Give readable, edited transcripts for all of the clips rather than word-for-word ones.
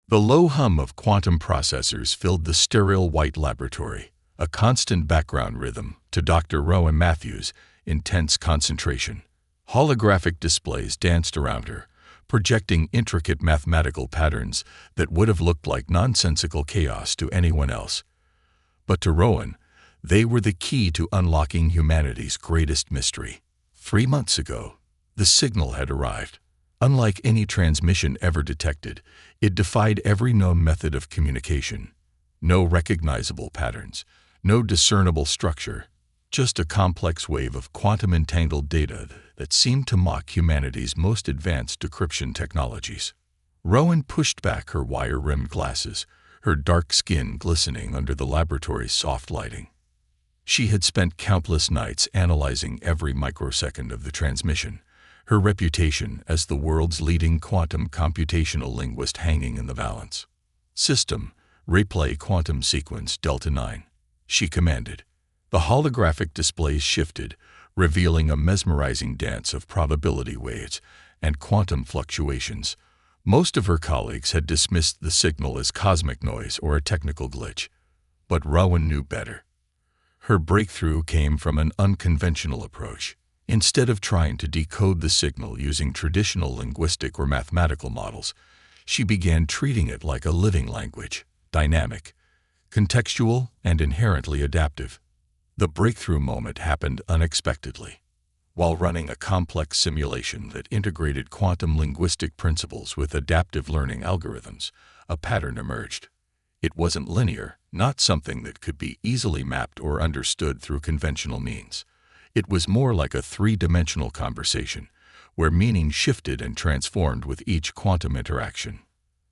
The low hum of quantum processors filled the sterile white laboratory, a constant background rhythm to Dr. Rowan Matthews' intense concentration. Holographic displays danced around her, projecting intricate mathematical patterns that would have looked like nonsensical chaos to anyone else. But to Rowan, they were the key to unlocking humanity's greatest mystery. 3 months ago, the signal had arrived. Unlike any transmission ever detected, it defied every known method of communication. No recognizable patterns, no discernible structure, just a complex wave of quantum-entangled data that seemed to mock humanity's most advanced decryption technologies. Rowan pushed back her wire-rimmed glasses, her dark skin glistening under the laboratory's soft lighting. She had spent countless nights analyzing every microsecond of the transmission, her reputation as the world's leading quantum computational linguist hanging in the balance. "System, replay quantum sequence Delta 9, she commanded. The holographic displays shifted, revealing a mesmerizing dance of probability waves and quantum fluctuations. Most of her colleagues had dismissed the signal as cosmic noise or a technical glitch, but Rowan knew better. Her breakthrough came from an unconventional approach. Instead of trying to decode the signal using traditional linguistic or mathematical models, she began treating it like a living language, dynamic, contextual, and inherently adaptive. The breakthrough moment happened unexpectedly. While running a complex simulation that integrated quantum linguistic principles with adaptive learning algorithms, a pattern emerged. It wasn't linear, not something that could be easily mapped or understood through conventional means. It was more like a three-dimensional conversation, where meaning shifted and transformed with each quantum interaction.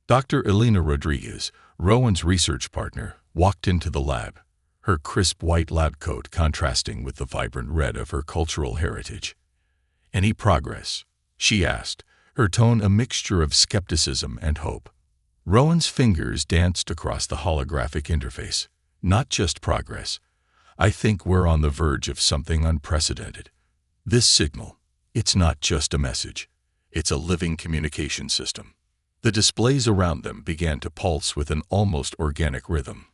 Dr. Elena Rodriguez, Rowan's research partner, walked into the lab, her crisp white lab coat contrasting with the vibrant red of her cultural heritage. "Any progress?" she asked, her tone a mixture of skepticism and hope. Rowan's fingers danced across the holographic interface. "Not just progress. I think we're on the verge of something unprecedented. This signal, it's not just a message. It's a living communication system." The displays around them began to pulse with an almost organic rhythm.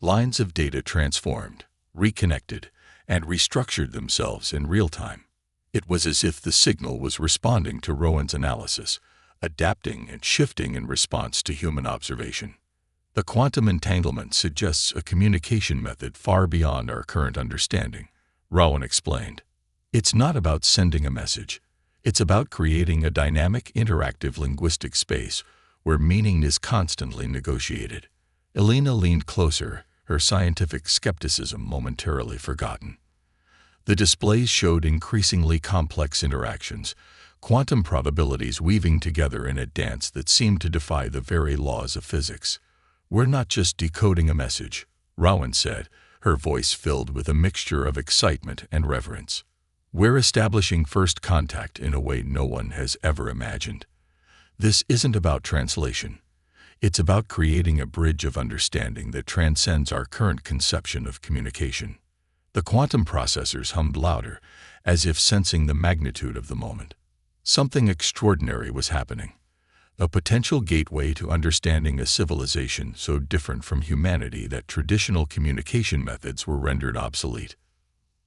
Lines of data transformed, reconnected, and restructured themselves in real time. It was as if the signal was responding to Rowan's analysis, adapting and shifting in response to human observation. "The quantum entanglement suggests a communication method far beyond our current understanding," Rowan explained. "It's not about sending a message. It's about creating a dynamic, interactive linguistic space where meaning is constantly negotiated." Elena leaned closer, her scientific skepticism momentarily forgotten. The displays showed increasingly complex interactions, quantum probabilities weaving together in a dance that seemed to defy the very laws of physics. "We're not just decoding a message," Rowan said, her voice filled with a mixture of excitement and reverence. "We're establishing first contact in a way no one has ever imagined. This isn't about translation. It's about creating a bridge of understanding that transcends our current conception of communication." The quantum processors hummed louder, as if sensing the magnitude of the moment. Something extraordinary was happening. A potential gateway to understanding a civilization so different from humanity that traditional communication methods were rendered obsolete.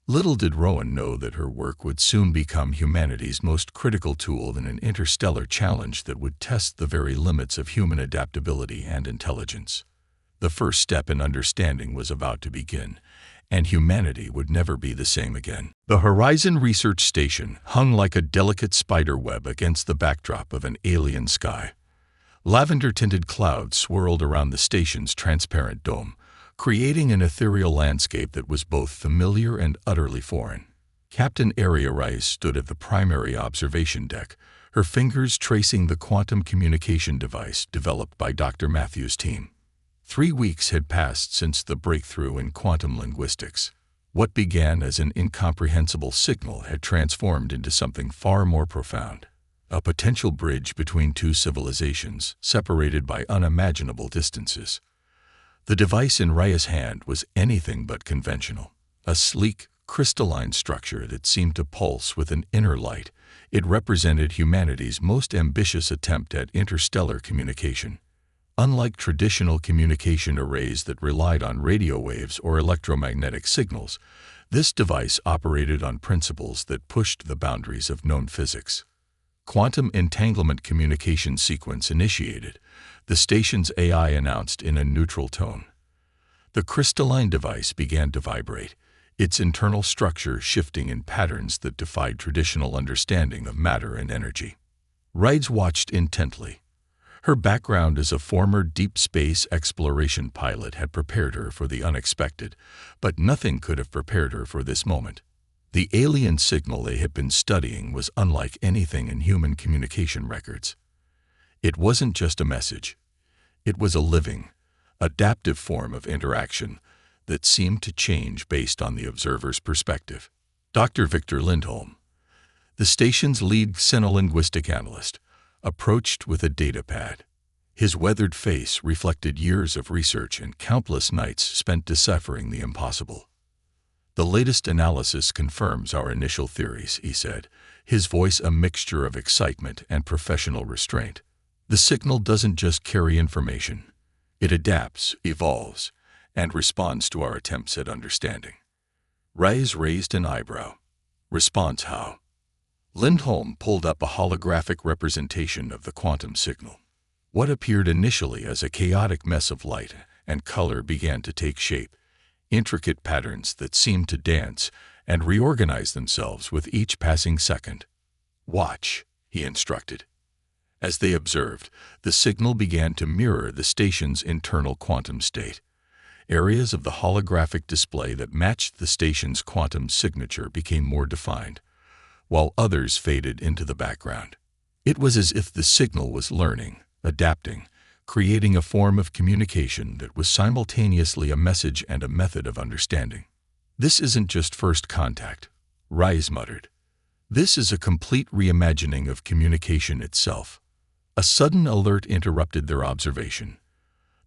Little did Rowan know that her work would soon become humanity's most critical tool in an interstellar challenge that would test the very limits of human adaptability and intelligence. The first step in understanding was about to begin, and humanity would never be the same again. The Horizon Research Station hung like a delicate spider web against the backdrop of an alien sky. Lavender-tinted clouds swirled around the station's transparent dome, creating an ethereal landscape that was both familiar and utterly foreign. Captain Aria Rice stood at the primary observation deck, her fingers tracing the quantum communication device developed by Dr. Matthews' team. 3 weeks had passed since the breakthrough in quantum linguistics. What began as an incomprehensible signal had transformed into something far more profound, a potential bridge between two civilizations separated by unimaginable distances. The device in Raya's hand was anything but conventional, a sleek, crystalline structure that seemed to pulse with an inner light. It represented humanity's most ambitious attempt at interstellar communication. Unlike traditional communication arrays that relied on radio waves or electromagnetic signals, this device operated on principles that pushed the boundaries of known physics. Quantum entanglement communication sequence initiated, the station's AI announced in a neutral tone. The crystalline device began to vibrate, its internal structure shifting in patterns that defied traditional understanding of matter and energy. Rides watched intently. Her background as a former deep space exploration pilot had prepared her for the unexpected, but nothing could have prepared her for this moment. The alien signal they had been studying was unlike anything in human communication records. It wasn't just a message. It was a living, adaptive form of interaction that seemed to change based on the observer's perspective. Dr. Victor Lindholm, the station's lead xenolinguistic analyst, approached with a datapad. His weathered face reflected years of research and countless nights spent deciphering the impossible. "The latest analysis confirms our initial theories," he said, his voice a mixture of excitement and professional restraint. "The signal doesn't just carry information. It adapts, evolves, and responds to our attempts at understanding." Rais raised an eyebrow. "Responds how?" Lindholm pulled up a holographic representation of the quantum signal. What appeared initially as a chaotic mess of light and color began to take shape, intricate patterns that seemed to dance and reorganize themselves with each passing second. "Watch," he instructed. As they observed, the signal began to mirror the station's internal quantum state. Areas of the holographic display that matched the station's quantum signature became more defined, while others faded into the background. It was as if the signal was learning, adapting, creating a form of communication that was simultaneously a message and a method of understanding. "This isn't just first contact," Rais muttered. "This is a complete reimagining of communication itself." A sudden alert interrupted their observation.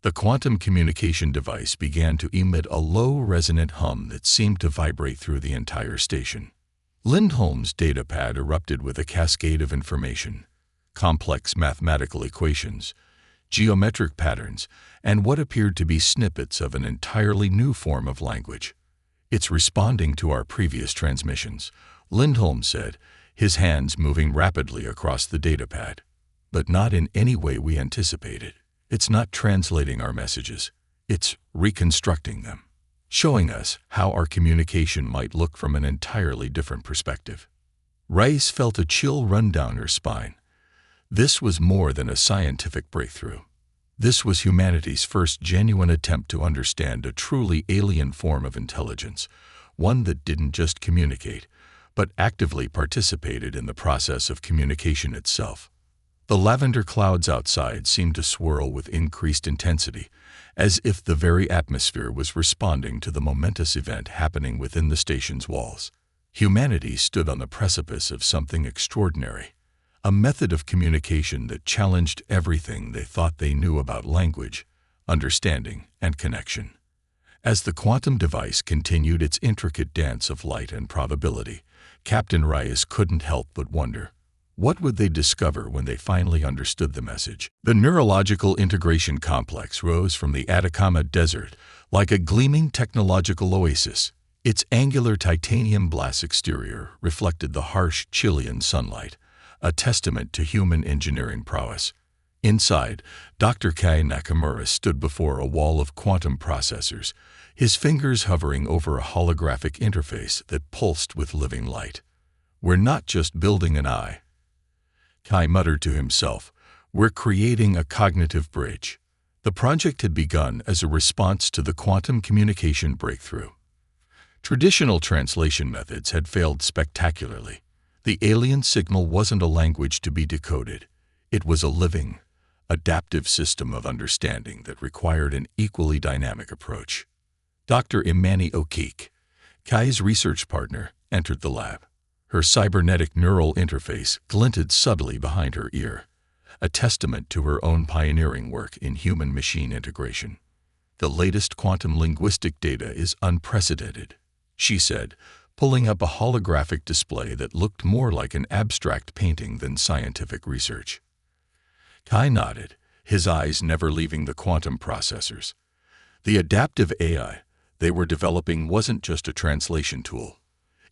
The quantum communication device began to emit a low, resonant hum that seemed to vibrate through the entire station. Lindholm's datapad erupted with a cascade of information, complex mathematical equations, geometric patterns, and what appeared to be snippets of an entirely new form of language. "It's responding to our previous transmissions," Lindholm said, his hands moving rapidly across the datapad. "But not in any way we anticipated. It's not translating our messages. It's reconstructing them, showing us how our communication might look from an entirely different perspective." Rais felt a chill run down her spine. This was more than a scientific breakthrough. This was humanity's first genuine attempt to understand a truly alien form of intelligence, one that didn't just communicate, but actively participated in the process of communication itself. The lavender clouds outside seemed to swirl with increased intensity, as if the very atmosphere was responding to the momentous event happening within the station's walls. Humanity stood on the precipice of something extraordinary, a method of communication that challenged everything they thought they knew about language, understanding, and connection. As the quantum device continued its intricate dance of light and probability, Captain Rais couldn't help but wonder, what would they discover when they finally understood the message? The neurological integration complex rose from the Atacama Desert like a gleaming technological oasis. Its angular titanium glass exterior reflected the harsh Chilean sunlight, a testament to human engineering prowess. Inside, Dr. Kai Nakamura stood before a wall of quantum processors, his fingers hovering over a holographic interface that pulsed with living light. "We're not just building an eye," Kai muttered to himself. "We're creating a cognitive bridge." The project had begun as a response to the quantum communication breakthrough. Traditional translation methods had failed spectacularly. The alien signal wasn't a language to be decoded. It was a living, adaptive system of understanding that required an equally dynamic approach. Dr. Imani Okik, Kai's research partner, entered the lab. Her cybernetic neural interface glinted subtly behind her ear, a testament to her own pioneering work in human-machine integration. "The latest quantum linguistic data is unprecedented," she said, pulling up a holographic display that looked more like an abstract painting than scientific research. Kai nodded, his eyes never leaving the quantum processors. The adaptive AI they were developing wasn't just a translation tool.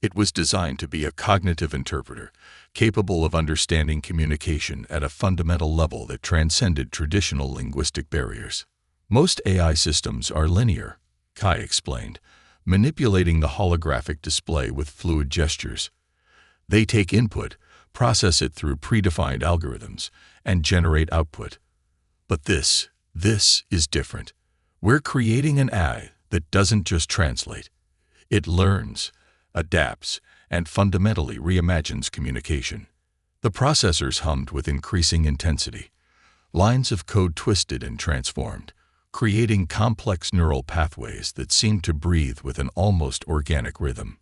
It was designed to be a cognitive interpreter, capable of understanding communication at a fundamental level that transcended traditional linguistic barriers. Most AI systems are linear, Kai explained, manipulating the holographic display with fluid gestures. They take input, process it through predefined algorithms, and generate output. But this is different. We're creating an AI that doesn't just translate. It learns, adapts, and fundamentally reimagines communication. The processors hummed with increasing intensity. Lines of code twisted and transformed, creating complex neural pathways that seemed to breathe with an almost organic rhythm.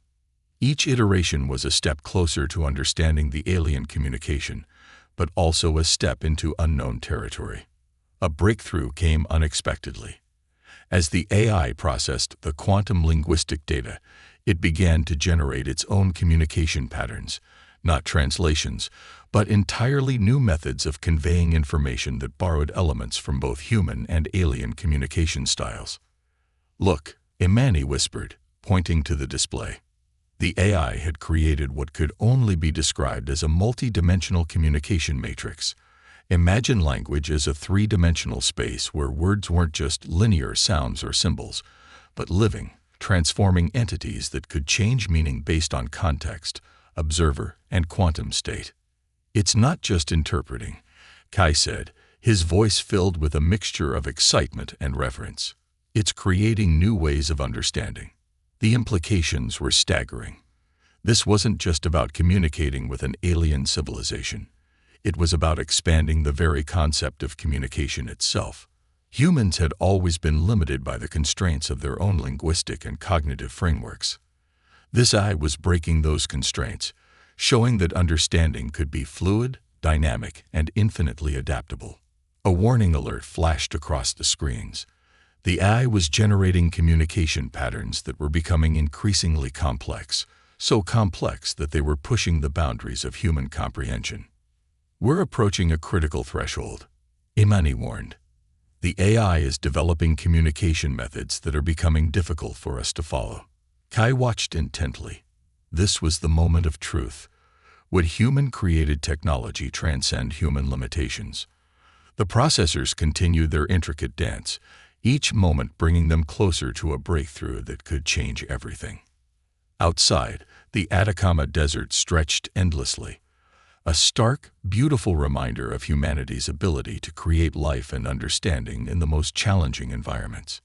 Each iteration was a step closer to understanding the alien communication, but also a step into unknown territory. A breakthrough came unexpectedly. As the AI processed the quantum linguistic data, it began to generate its own communication patterns, not translations, but entirely new methods of conveying information that borrowed elements from both human and alien communication styles. "Look," Imani whispered, pointing to the display. The AI had created what could only be described as a multi-dimensional communication matrix. Imagine language as a three-dimensional space where words weren't just linear sounds or symbols, but living, transforming entities that could change meaning based on context, observer, and quantum state. "It's not just interpreting," Kai said, his voice filled with a mixture of excitement and reverence. "It's creating new ways of understanding." The implications were staggering. This wasn't just about communicating with an alien civilization. It was about expanding the very concept of communication itself. Humans had always been limited by the constraints of their own linguistic and cognitive frameworks. This AI was breaking those constraints, showing that understanding could be fluid, dynamic, and infinitely adaptable. A warning alert flashed across the screens. The AI was generating communication patterns that were becoming increasingly complex, so complex that they were pushing the boundaries of human comprehension. "We're approaching a critical threshold," Imani warned. "The AI is developing communication methods that are becoming difficult for us to follow." Kai watched intently. This was the moment of truth. Would human-created technology transcend human limitations? The processors continued their intricate dance, each moment bringing them closer to a breakthrough that could change everything. Outside, the Atacama Desert stretched endlessly, a stark, beautiful reminder of humanity's ability to create life and understanding in the most challenging environments.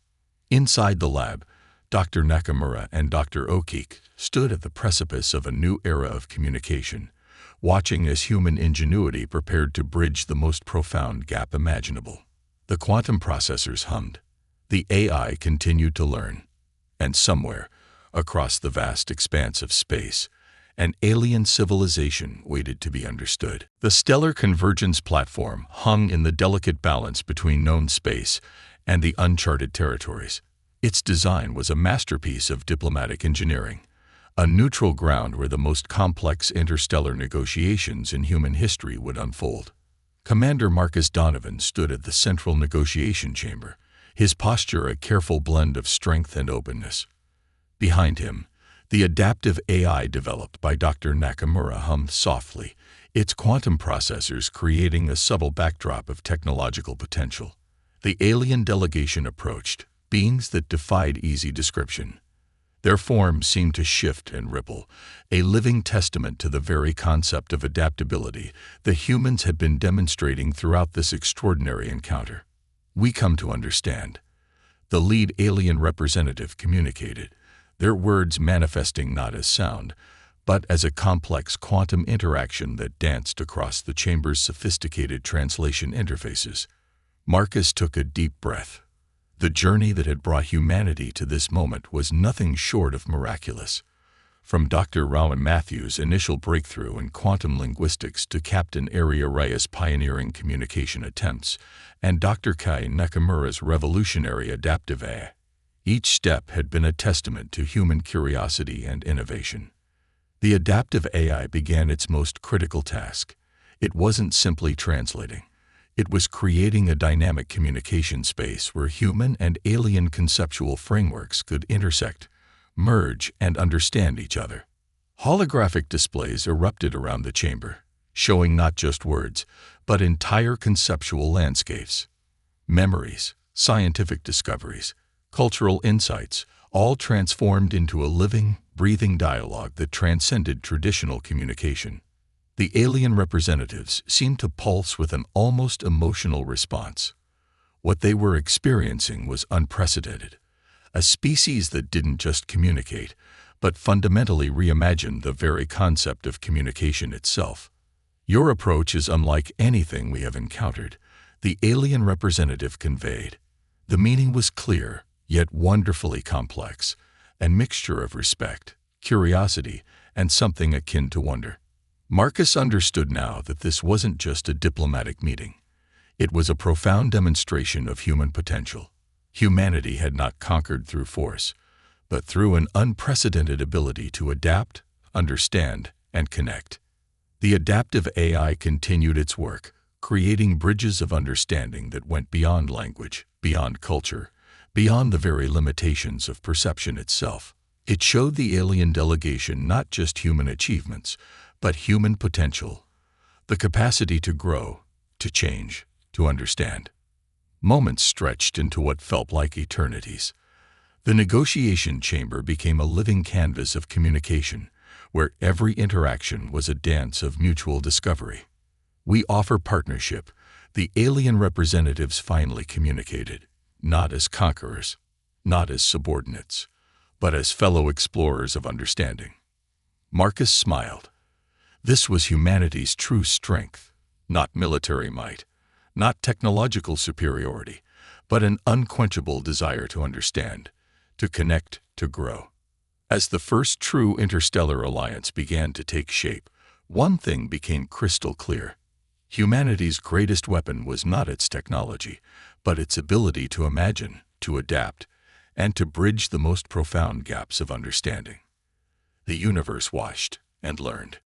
Inside the lab, Dr. Nakamura and Dr. Okik stood at the precipice of a new era of communication, watching as human ingenuity prepared to bridge the most profound gap imaginable. The quantum processors hummed. The AI continued to learn. And somewhere, across the vast expanse of space, an alien civilization waited to be understood. The Stellar Convergence platform hung in the delicate balance between known space and the uncharted territories. Its design was a masterpiece of diplomatic engineering, a neutral ground where the most complex interstellar negotiations in human history would unfold. Commander Marcus Donovan stood at the central negotiation chamber, his posture a careful blend of strength and openness. Behind him, the adaptive AI developed by Dr. Nakamura hummed softly, its quantum processors creating a subtle backdrop of technological potential. The alien delegation approached, beings that defied easy description. Their forms seemed to shift and ripple, a living testament to the very concept of adaptability the humans had been demonstrating throughout this extraordinary encounter. "We come to understand," the lead alien representative communicated, their words manifesting not as sound, but as a complex quantum interaction that danced across the chamber's sophisticated translation interfaces. Marcus took a deep breath. The journey that had brought humanity to this moment was nothing short of miraculous. From Dr. Rowan Matthews' initial breakthrough in quantum linguistics to Captain Ari Araya's pioneering communication attempts, and Dr. Kai Nakamura's revolutionary adaptive AI, each step had been a testament to human curiosity and innovation. The adaptive AI began its most critical task. It wasn't simply translating. It was creating a dynamic communication space where human and alien conceptual frameworks could intersect, merge, and understand each other. Holographic displays erupted around the chamber, showing not just words, but entire conceptual landscapes. Memories, scientific discoveries, cultural insights, all transformed into a living, breathing dialogue that transcended traditional communication. The alien representatives seemed to pulse with an almost emotional response. What they were experiencing was unprecedented. A species that didn't just communicate, but fundamentally reimagined the very concept of communication itself. "Your approach is unlike anything we have encountered," the alien representative conveyed. The meaning was clear, yet wonderfully complex, a mixture of respect, curiosity, and something akin to wonder. Marcus understood now that this wasn't just a diplomatic meeting. It was a profound demonstration of human potential. Humanity had not conquered through force, but through an unprecedented ability to adapt, understand, and connect. The adaptive AI continued its work, creating bridges of understanding that went beyond language, beyond culture, beyond the very limitations of perception itself. It showed the alien delegation not just human achievements, but human potential, the capacity to grow, to change, to understand. Moments stretched into what felt like eternities. The negotiation chamber became a living canvas of communication, where every interaction was a dance of mutual discovery. "We offer partnership," the alien representatives finally communicated, not as conquerors, not as subordinates, but as fellow explorers of understanding. Marcus smiled. This was humanity's true strength, not military might, not technological superiority, but an unquenchable desire to understand, to connect, to grow. As the first true interstellar alliance began to take shape, one thing became crystal clear. Humanity's greatest weapon was not its technology, but its ability to imagine, to adapt, and to bridge the most profound gaps of understanding. The universe watched and learned.